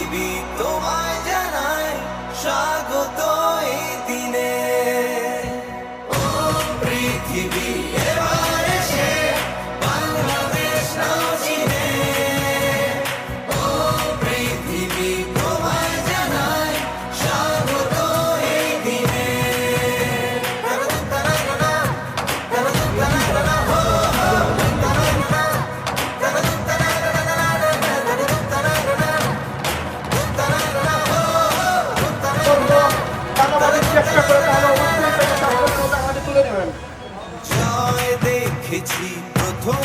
পৃথিবী তোমায় জানায় স্বাগত এই দিনে। ও পৃথিবী এবার এসে বাংলাদেশ নাও চিনে। ও পৃথিবী তোমায় জানায় স্বাগত এই দিনে। চেষ্টা করে তাহলে অবশ্যই তুলে নেবেন। জয় দেখেছি প্রথম